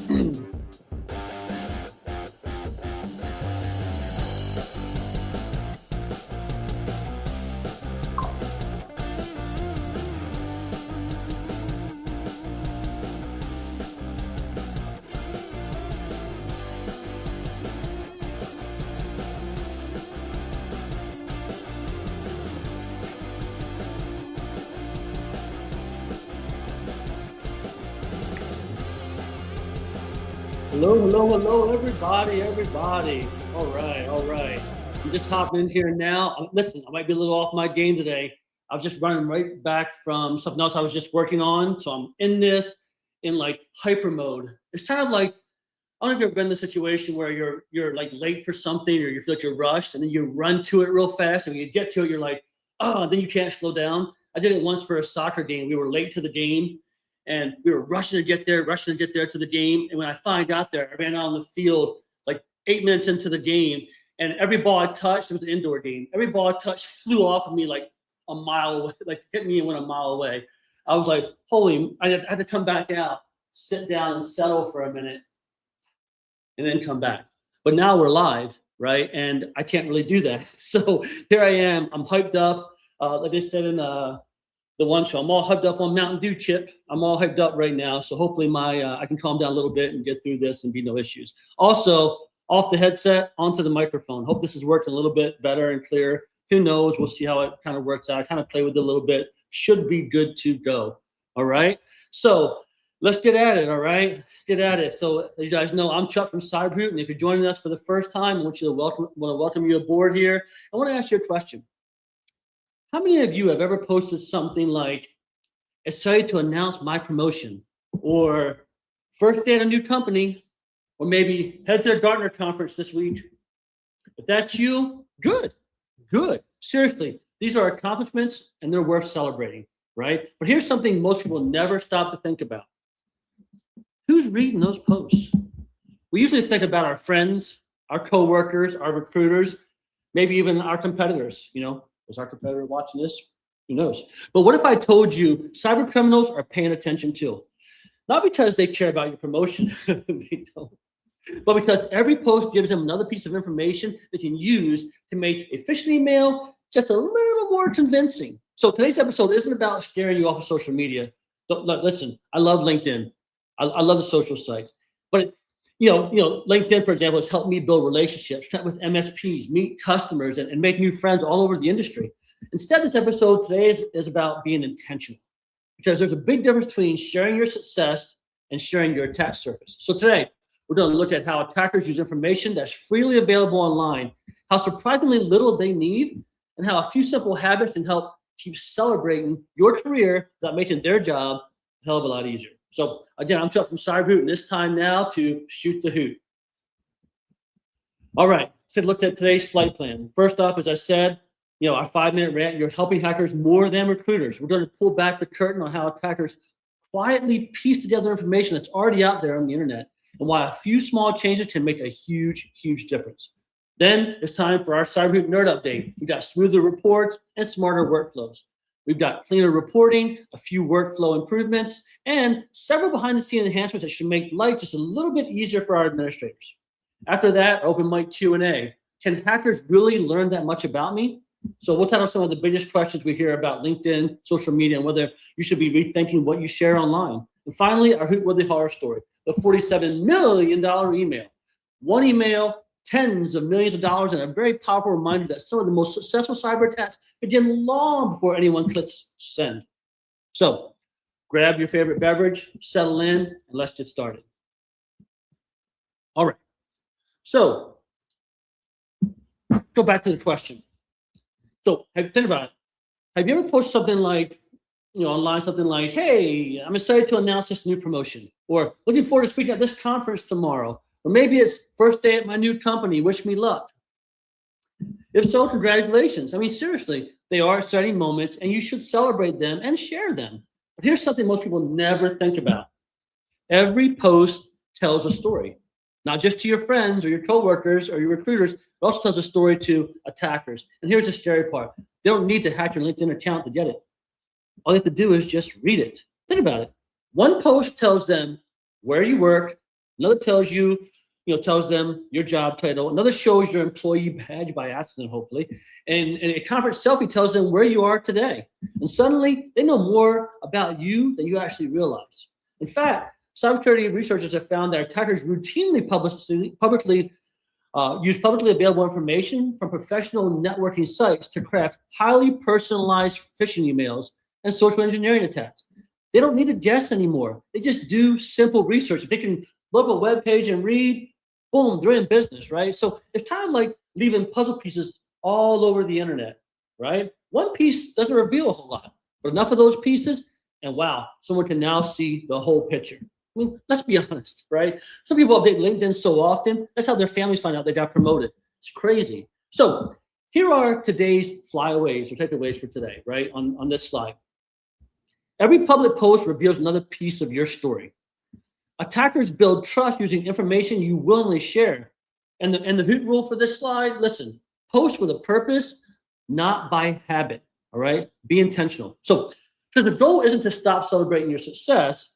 Hello, everybody. All right. I'm just hopping in here now. Listen, I might be a little off my game today. I was just running right back from something else I was just working on. So I'm in this in like hyper mode. It's kind of like, I don't know if you've ever been in the situation where you're like late for something or you feel like you're rushed and then you run to it real fast. And when you get to it, you're like, oh, then you can't slow down. I did it once for a soccer game. We were late to the game and we were rushing to get there to the game. And when I finally got there, I ran out on the field like 8 minutes into the game. And every ball I touched, it was an indoor game. Every ball I touched flew off of me like a mile away, like hit me and went a mile away. I was like, I had to come back out, sit down and settle for a minute and then come back. But now we're live, right? And I can't really do that. So here I am. I'm hyped up. Like they said in the one show, I'm all hyped up on Mountain Dew chip. I'm all hyped up right now. So hopefully I can calm down a little bit and get through this and be no issues. Also, off the headset, onto the microphone. Hope this is working a little bit better and clear. Who knows? We'll see how it kind of works out. I kind of play with it a little bit. Should be good to go. All right. So let's get at it. All right. Let's get at it. So as you guys know, I'm Chuck from CyberSecurity, and if you're joining us for the first time, I want to welcome you aboard here. I want to ask you a question. How many of you have ever posted something like, excited to announce my promotion, or first day at a new company, or maybe head to a Gartner conference this week? If that's you, good. Seriously, these are accomplishments and they're worth celebrating, right? But here's something most people never stop to think about. Who's reading those posts? We usually think about our friends, our coworkers, our recruiters, maybe even our competitors. You know, is our competitor watching this? Who knows? But what if I told you cyber criminals are paying attention too? Not because they care about your promotion, they don't, but because every post gives them another piece of information they can use to make a phishing email just a little more convincing. So today's episode isn't about scaring you off of social media. Listen, I love LinkedIn. I love the social sites, but LinkedIn, for example, has helped me build relationships, connect with MSPs, meet customers, and make new friends all over the industry. Instead, this episode today is about being intentional, because there's a big difference between sharing your success and sharing your attack surface. So today, we're going to look at how attackers use information that's freely available online, how surprisingly little they need, and how a few simple habits can help keep celebrating your career without making their job a hell of a lot easier. So again, I'm Chuck from CyberSecurity, and it's time now to shoot the hoot. All right, so look at today's flight plan. First up, as I said, our 5-minute rant, you're helping hackers more than recruiters. We're going to pull back the curtain on how attackers quietly piece together information that's already out there on the internet, and why a few small changes can make a huge difference. Then it's time for our CyberSecurity nerd update. We got smoother reports and smarter workflows. We've got cleaner reporting, a few workflow improvements, and several behind-the-scenes enhancements that should make life just a little bit easier for our administrators. After that, open mic Q&A. Can hackers really learn that much about me? So we'll tackle some of the biggest questions we hear about LinkedIn, social media, and whether you should be rethinking what you share online. And finally, our Hoot-worthy horror story, the $47 million email. One email, tens of millions of dollars, and a very powerful reminder that some of the most successful cyber attacks begin long before anyone clicks send. So grab your favorite beverage, settle in, and let's get started. All right. So go back to the question. So think about it. Have you ever posted something like, online, something like, hey, I'm excited to announce this new promotion, or looking forward to speaking at this conference tomorrow, or maybe it's first day at my new company, wish me luck? If so, congratulations. I mean, seriously, they are exciting moments and you should celebrate them and share them. But here's something most people never think about. Every post tells a story, not just to your friends or your coworkers or your recruiters, it also tells a story to attackers. And here's the scary part. They don't need to hack your LinkedIn account to get it. All they have to do is just read it. Think about it. One post tells them where you work, Another tells you, tells them your job title. Another shows your employee badge by accident, hopefully. And a conference selfie tells them where you are today. And suddenly they know more about you than you actually realize. In fact, cybersecurity researchers have found that attackers routinely use publicly available information from professional networking sites to craft highly personalized phishing emails and social engineering attacks. They don't need to guess anymore. They just do simple research. If they can look at a web page and read, boom, they're in business, right? So it's kind of like leaving puzzle pieces all over the internet, right? One piece doesn't reveal a whole lot, but enough of those pieces, and wow, someone can now see the whole picture. I mean, let's be honest, right? Some people update LinkedIn so often, that's how their families find out they got promoted. It's crazy. So here are today's flyaways or takeaways for today, right? On this slide. Every public post reveals another piece of your story. Attackers build trust using information you willingly share. And the Hoot rule for this slide, listen, post with a purpose, not by habit, all right? Be intentional. So, because the goal isn't to stop celebrating your success,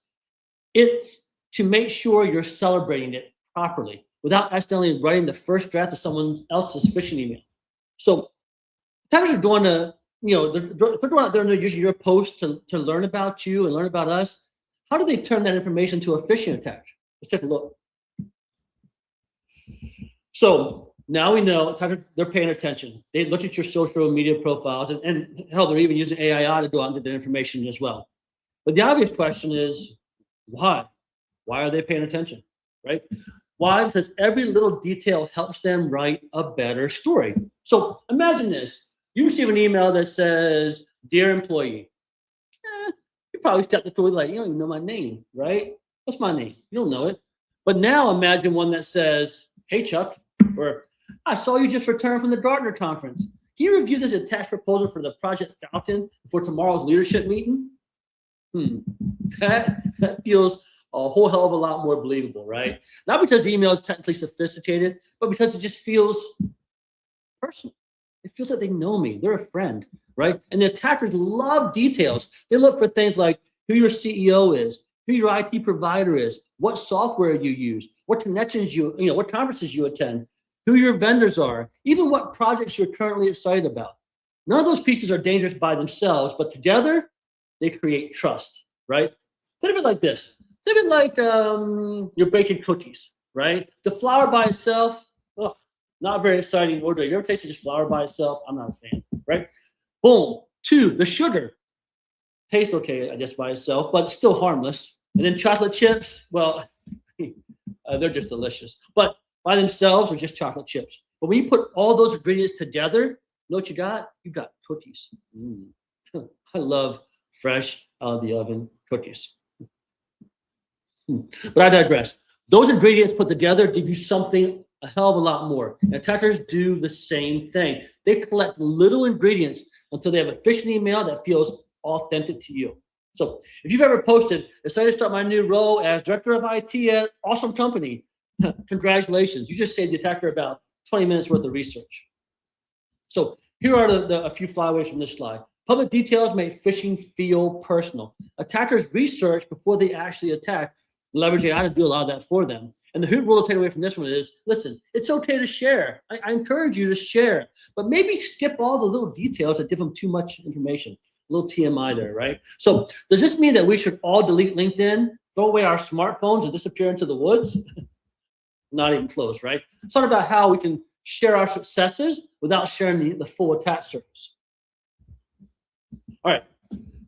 it's to make sure you're celebrating it properly without accidentally writing the first draft of someone else's phishing email. So attackers are going to, if they're going out there and they're using your post to learn about you and learn about us, how do they turn that information to a phishing attack? Let's take a look. So now we know attackers, they're paying attention. They look at your social media profiles and hell, they're even using AI to go out and get their information as well. But the obvious question is, why? Why are they paying attention, right? Why? Because every little detail helps them write a better story. So imagine this. You receive an email that says, "Dear employee," you probably skeptically like, you don't even know my name, right? What's my name? You don't know it. But now imagine one that says, "Hey Chuck," or "I saw you just returned from the Gartner conference. Can you review this attached proposal for the Project Falcon for tomorrow's leadership meeting?" That feels a whole hell of a lot more believable, right? Not because the email is technically sophisticated, but because it just feels personal. It feels like they know me. They're a friend, right? And the attackers love details. They look for things like who your CEO is, who your IT provider is, what software you use, what connections what conferences you attend, who your vendors are, even what projects you're currently excited about. None of those pieces are dangerous by themselves, but together they create trust, right? Think of it like this. Think of it like you're baking cookies, right? The flour by itself, not very exciting order. You ever tasted just flour by itself? I'm not a fan, right? Boom. 2, the sugar. Tastes okay, I guess, by itself, but still harmless. And then chocolate chips, well, they're just delicious. But by themselves, they're just chocolate chips. But when you put all those ingredients together, you know what you got? You got cookies. I love fresh out of the oven cookies. But I digress. Those ingredients put together give you something a hell of a lot more. And attackers do the same thing. They collect little ingredients until they have a phishing email that feels authentic to you. So if you've ever posted, "Decided to start my new role as director of IT at awesome company," congratulations. You just saved the attacker about 20 minutes worth of research. So here are a few flyaways from this slide. Public details make phishing feel personal. Attackers research before they actually attack, leverage AI to do a lot of that for them. And the Hoot rule to take away from this one is, listen, it's okay to share. I encourage you to share, but maybe skip all the little details that give them too much information. A little TMI there, right? So does this mean that we should all delete LinkedIn, throw away our smartphones and disappear into the woods? Not even close, right? It's not about how we can share our successes without sharing the full attack surface. All right,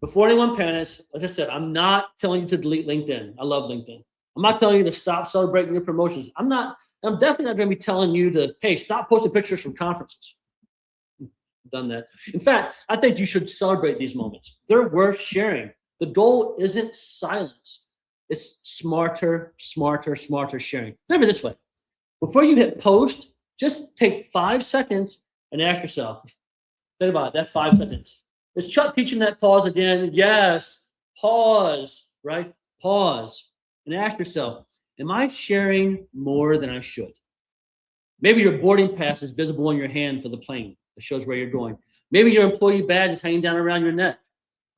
before anyone panics, like I said, I'm not telling you to delete LinkedIn. I love LinkedIn. I'm not telling you to stop celebrating your promotions. I'm definitely not going to be telling you to, hey, stop posting pictures from conferences. I've done that. In fact, I think you should celebrate these moments. They're worth sharing. The goal isn't silence. It's smarter sharing. Think of it this way. Before you hit post, just take 5 seconds and ask yourself, think about it, that 5 seconds. Is Chuck teaching that pause again? Yes. Pause, right? Pause. And ask yourself, am I sharing more than I should? Maybe your boarding pass is visible on your hand for the plane. It shows where you're going. Maybe your employee badge is hanging down around your neck.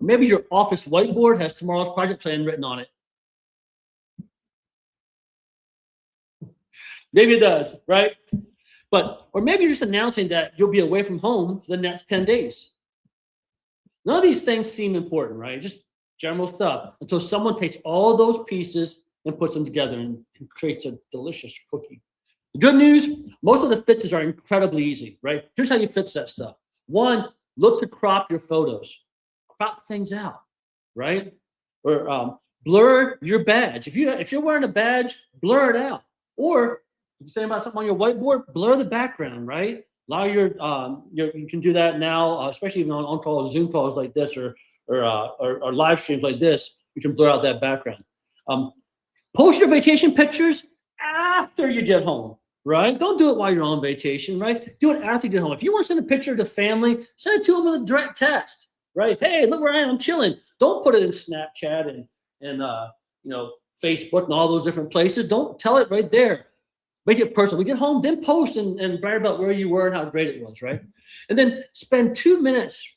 Maybe your office whiteboard has tomorrow's project plan written on it. Maybe it does, right? Or maybe you're just announcing that you'll be away from home for the next 10 days. None of these things seem important, right? Just general stuff until someone takes all those pieces and puts them together and creates a delicious cookie. The good news, most of the fixes are incredibly easy, right? Here's how you fix that stuff. One, look to crop your photos. Crop things out, right? Or blur your badge. If you're wearing a badge, blur it out. Or if you're saying about something on your whiteboard, blur the background, right? Allow you can do that now, especially even on calls, Zoom calls like this, or live streams like this. You can blur out that background. Post your vacation pictures after you get home, right? Don't do it while you're on vacation, right? Do it after you get home. If you want to send a picture to family, send it to them with a direct text, right? Hey, look where I am, I'm chilling. Don't put it in Snapchat and Facebook and all those different places. Don't tell it right there. Make it personal. We get home, then post and brag about where you were and how great it was, right? And then spend 2 minutes,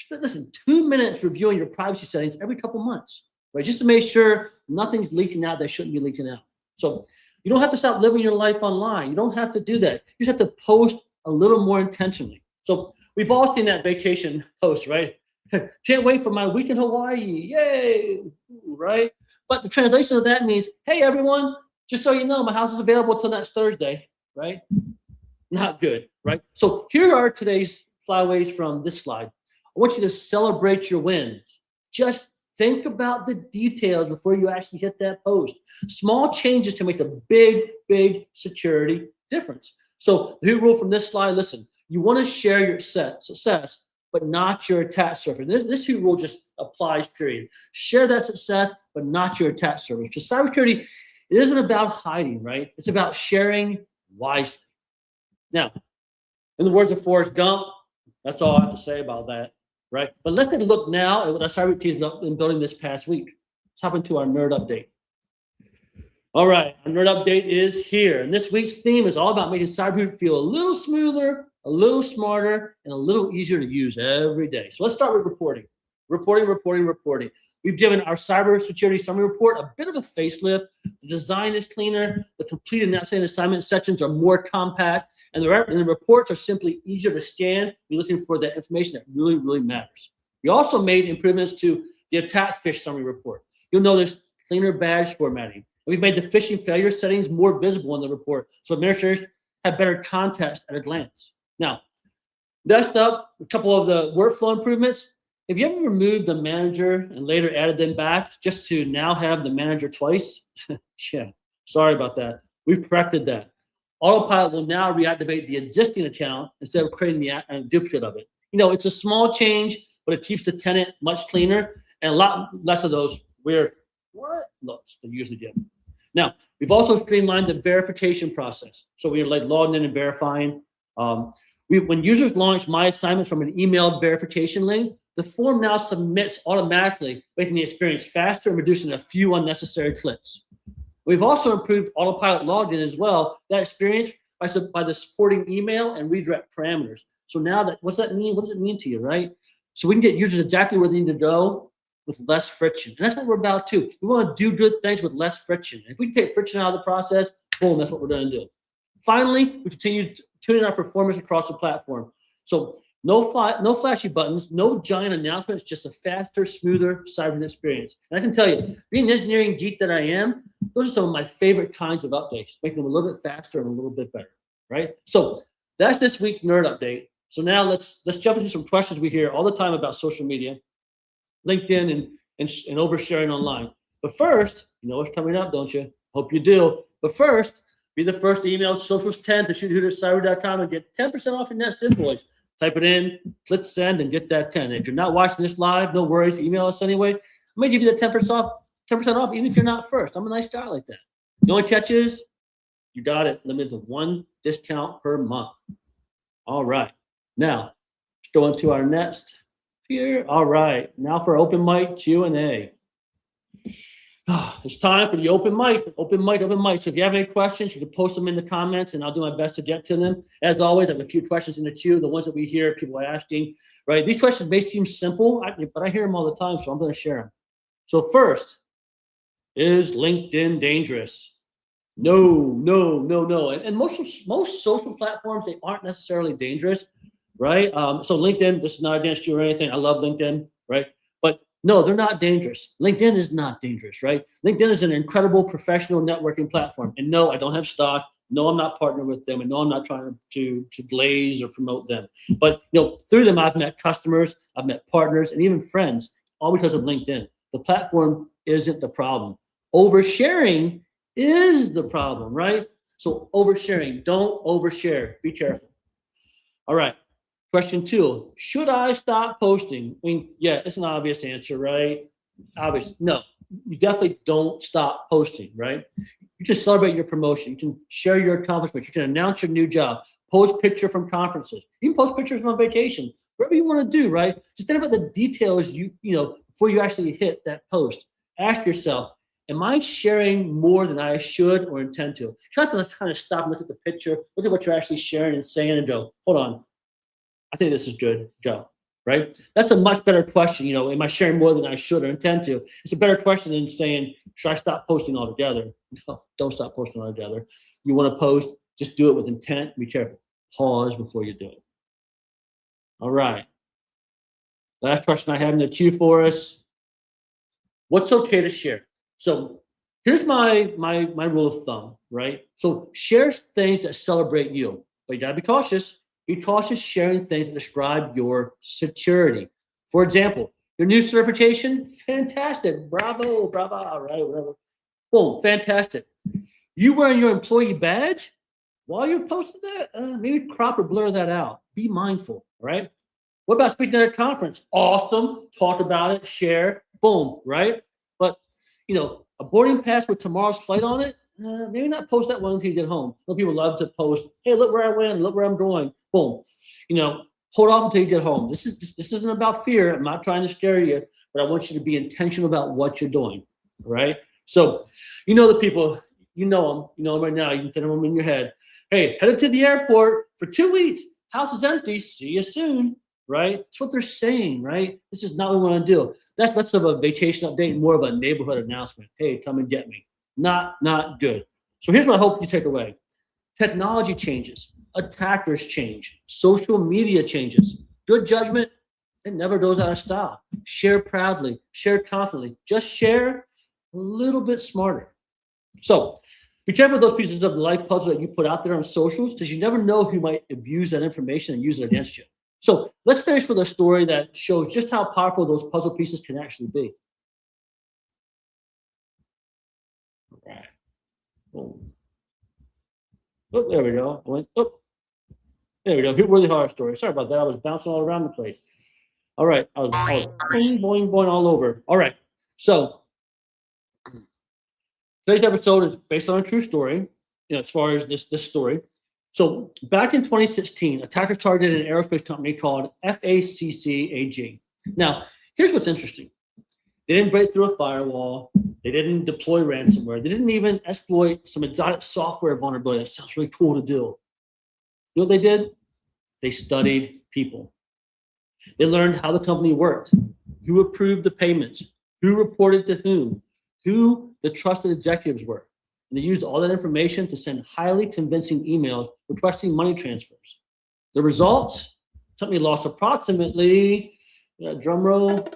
2 minutes reviewing your privacy settings every couple months, right? Just to make sure nothing's leaking out that shouldn't be leaking out. So you don't have to stop living your life online. You don't have to do that. You just have to post a little more intentionally. So we've all seen that vacation post, right? Can't wait for my week in Hawaii. Yay, right? But the translation of that means, hey, everyone, just so you know, my house is available till next Thursday, right? Not good, right? So here are today's flyaways from this slide. I want you to celebrate your wins. Just think about the details before you actually hit that post. Small changes can make a big, big security difference. So the Hoot rule from this slide, listen, you want to share your success, but not your attack surface. This Hoot rule just applies, period. Share that success, but not your attack surface. Because cybersecurity, it isn't about hiding, right? It's about sharing wisely. Now, in the words of Forrest Gump, that's all I have to say about that, right? But let's take a look now at what our cyber team has been building this past week. Let's hop into our nerd update. All right, our nerd update is here. And this week's theme is all about making CyberHoot feel a little smoother, a little smarter, and a little easier to use every day. So let's start with reporting. Reporting. We've given our cybersecurity summary report a bit of a facelift. The design is cleaner. The completed and outstanding assignment sections are more compact. And the reports are simply easier to scan. You're looking for the information that really, really matters. We also made improvements to the attack fish summary report. You'll notice cleaner badge formatting. We've made the phishing failure settings more visible in the report, so administrators have better context at a glance. Now, next up, a couple of the workflow improvements. Have you ever removed the manager and later added them back just to now have the manager twice? Yeah, sorry about that. We've corrected that. Autopilot will now reactivate the existing account instead of creating a duplicate of it. You know, it's a small change, but it keeps the tenant much cleaner and a lot less of those weird looks they usually get. Now, we've also streamlined the verification process. So we're like logging in and verifying. When users launch My Assignments from an emailed verification link, the form now submits automatically, making the experience faster and reducing a few unnecessary clicks. We've also improved autopilot login as well. That experience by the supporting email and redirect parameters. So now what's that mean? What does it mean to you, right? So we can get users exactly where they need to go with less friction. And that's what we're about too. We want to do good things with less friction. If we can take friction out of the process, boom, that's what we're going to do. Finally, we continue tuning our performance across the platform. So no flashy buttons, no giant announcements, just a faster, smoother cyber experience. And I can tell you, being an engineering geek that I am, those are some of my favorite kinds of updates, making them a little bit faster and a little bit better, right? So that's this week's nerd update. So now let's jump into some questions we hear all the time about social media, LinkedIn, and oversharing online. But first, you know what's coming up, don't you? Hope you do. But first, be the first to email socials10 to ShootTheHoot@cyber.com and get 10% off your next invoice. Type it in, click send, and get that 10. If you're not watching this live, no worries. Email us anyway. I may give you the 10% off, even if you're not first. I'm a nice guy like that. The only catch is you got it limited to 1 discount per month. All right. Now, let's go into our next here. All right. Now for open mic Q&A. It's time for the open mic. So if you have any questions, you can post them in the comments and I'll do my best to get to them. As always, I have a few questions in the queue, the ones that we hear people asking, right? These questions may seem simple, but I hear them all the time, so I'm going to share them. So first, is LinkedIn dangerous? No. And most social platforms, they aren't necessarily dangerous, right? So LinkedIn, this is not against you or anything. I love LinkedIn, right? But no, they're not dangerous. LinkedIn is not dangerous, right? LinkedIn is an incredible professional networking platform. And no, I don't have stock. No, I'm not partnering with them, and no, I'm not trying to glaze or promote them. But through them, I've met customers, I've met partners, and even friends, all because of LinkedIn. The platform isn't the problem. Oversharing is the problem, right? So oversharing, don't overshare. Be careful. All right. Question two, should I stop posting? I mean, yeah, it's an obvious answer, right? Obvious. No, you definitely don't stop posting, right? You can celebrate your promotion. You can share your accomplishments. You can announce your new job. Post picture from conferences. You can post pictures on vacation. Whatever you want to do, right? Just think about the details before you actually hit that post. Ask yourself, am I sharing more than I should or intend to? You have to kind of stop and look at the picture, look at what you're actually sharing and saying, and go, hold on, I think this is good. Go. Right? That's a much better question. Am I sharing more than I should or intend to? It's a better question than saying, should I stop posting altogether? No, don't stop posting altogether. You want to post, just do it with intent. Be careful. Pause before you do it. All right. Last question I have in the queue for us. What's okay to share? So here's my rule of thumb, right? So share things that celebrate you, but you gotta be cautious. Be cautious sharing things that describe your security. For example, your new certification, fantastic, bravo, right? Whatever. Boom, fantastic. You wearing your employee badge while you're posting that, maybe crop or blur that out. Be mindful, right? What about speaking at a conference? Awesome. Talk about it, share, boom, right? But, a boarding pass with tomorrow's flight on it, maybe not post that one until you get home. Some people love to post, hey, look where I went, look where I'm going, boom. Hold off until you get home. This isn't about fear. I'm not trying to scare you, but I want you to be intentional about what you're doing, right? So, the people, them right now, you can think of them in your head. Hey, headed to the airport for 2 weeks. House is empty. See you soon. Right? That's what they're saying, right? This is not what we want to do. That's less of a vacation update, more of a neighborhood announcement. Hey, come and get me. Not good. So here's what I hope you take away. Technology changes. Attackers change. Social media changes. Good judgment, it never goes out of style. Share proudly. Share confidently. Just share a little bit smarter. So be careful with those pieces of the life puzzle that you put out there on socials, because you never know who might abuse that information and use it against you. So let's finish with a story that shows just how powerful those puzzle pieces can actually be. All right. Boom. Oh, there we go. There we go. Hoot horror story. Sorry about that. I was bouncing all around the place. All right. I was boing, boing, boing all over. All right. So today's episode is based on a true story, as far as this story. So back in 2016, attackers targeted an aerospace company called FACCAG. Now, here's what's interesting. They didn't break through a firewall. They didn't deploy ransomware. They didn't even exploit some exotic software vulnerability. That sounds really cool to do. You know what they did? They studied people. They learned how the company worked, who approved the payments, who reported to whom, who the trusted executives were. And they used all that information to send highly convincing emails requesting money transfers. The results, the company lost approximately, drum roll,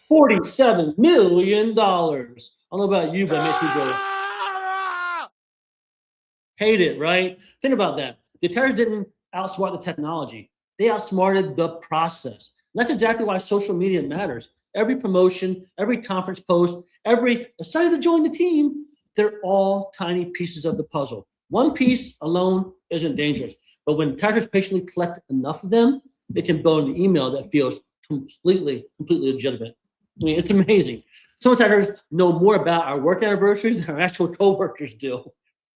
$47 million. I don't know about you, but it makes me go, hate it, right? Think about that. The attackers didn't outsmart the technology. They outsmarted the process. And that's exactly why social media matters. Every promotion, every conference post, every decided to join the team, they're all tiny pieces of the puzzle. One piece alone isn't dangerous. But when attackers patiently collect enough of them, they can build an email that feels completely legitimate. I mean, it's amazing. Some attackers know more about our work anniversaries than our actual coworkers do.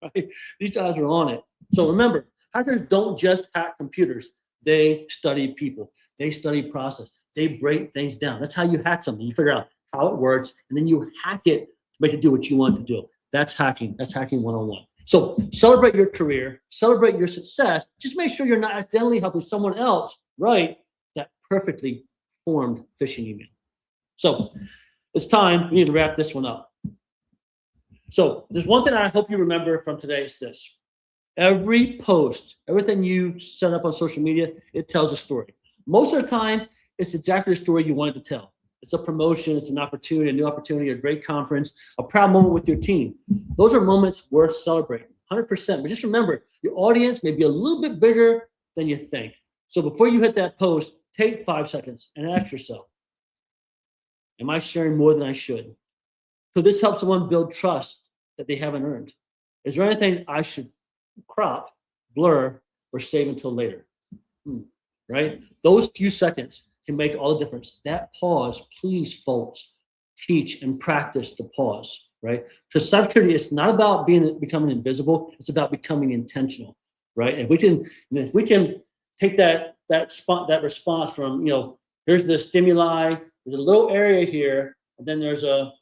Right? These guys are on it. So remember, hackers don't just hack computers. They study people. They study process. They break things down. That's how you hack something. You figure out how it works, and then you hack it to make it do what you want to do. That's hacking. That's hacking 101. So celebrate your career. Celebrate your success. Just make sure you're not accidentally helping someone else write that perfectly formed phishing email. So it's time. We need to wrap this one up. So there's one thing I hope you remember from today is this. Every post, everything you set up on social media, it tells a story. Most of the time, it's exactly the story you wanted to tell. It's a promotion, it's an opportunity, a new opportunity, a great conference, a proud moment with your team. Those are moments worth celebrating, 100%. But just remember, your audience may be a little bit bigger than you think. So before you hit that post, take 5 seconds and ask yourself, am I sharing more than I should? Could this help someone build trust that they haven't earned? Is there anything I should crop, blur, or save until later? Right? Those few seconds can make all the difference. That pause, please, folks, teach and practice the pause, right? Because cybersecurity is not about becoming invisible. It's about becoming intentional, right? And if we can take that response from, here's the stimuli, there's a little area here, and then there's a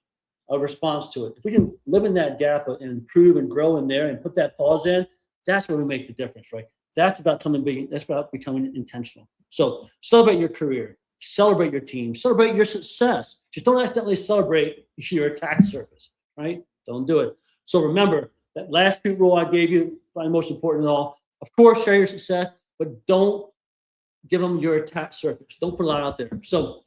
response to it. If we can live in that gap and improve and grow in there and put that pause in, that's where we make the difference, right? That's about becoming intentional. So celebrate your career, celebrate your team, celebrate your success. Just don't accidentally celebrate your attack surface, right? Don't do it. So remember that last Hoot rule I gave you, probably most important of all. Of course, share your success, but don't give them your attack surface. Don't put a lot out there. So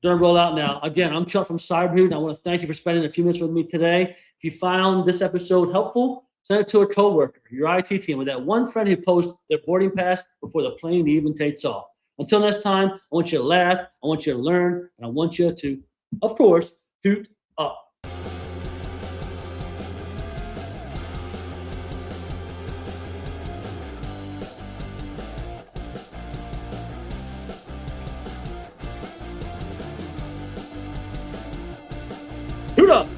gonna roll out now. Again, I'm Chuck from CyberSecurity, and I want to thank you for spending a few minutes with me today. If you found this episode helpful, send it to a coworker, your IT team, or that one friend who posts their boarding pass before the plane even takes off. Until next time, I want you to laugh, I want you to learn, and I want you to, of course, hoot up. Hoot up.